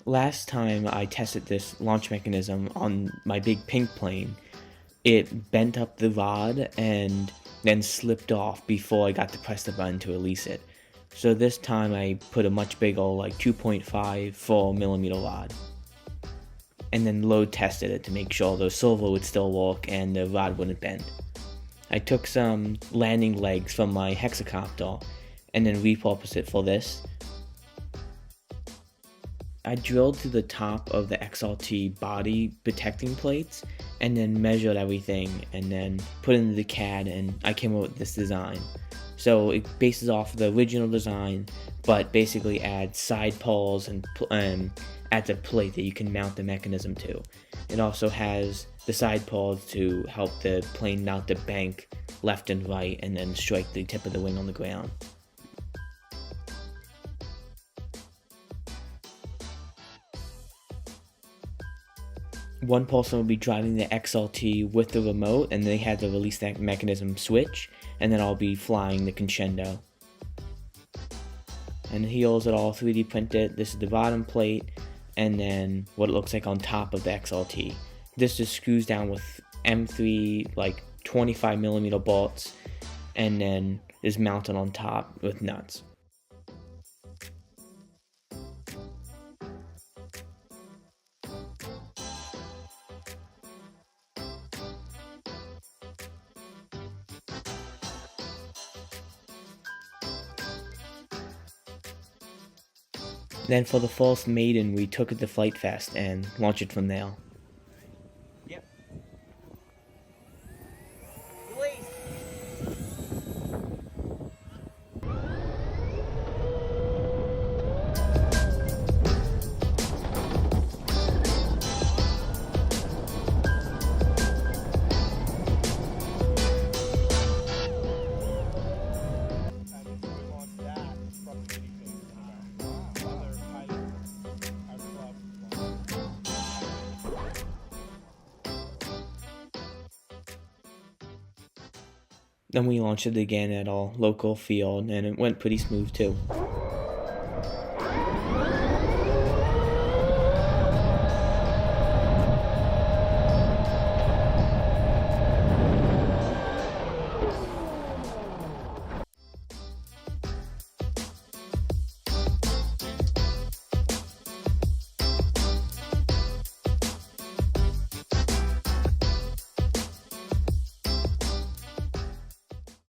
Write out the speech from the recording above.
Last time I tested this launch mechanism on my big pink plane, it bent up the rod and then slipped off before I got to press the button to release it. So this time I put a much bigger, like 2.5 4mm rod, and then load tested it to make sure the servo would still work and the rod wouldn't bend. I took some landing legs from my hexacopter and then repurposed it for this. I drilled to the top of the XRT body protecting plates and then measured everything and then put it into the CAD, and I came up with this design. So it bases off the original design, but basically adds side poles and adds a plate that you can mount the mechanism to. It also has the side poles to help the plane mount the bank left and right and then strike the tip of the wing on the ground. One person will be driving the XLT with the remote, and they have the release that mechanism switch, and then I'll be flying the crescendo. And the heels are all 3D printed. This is the bottom plate, and then what it looks like on top of the XLT. This just screws down with M3 like 25mm bolts, and then is mounted on top with nuts. Then for the false maiden, we took it to Flite Fest and launched it from there. Yep. Release. Then we launched it again at our local field, and it went pretty smooth too.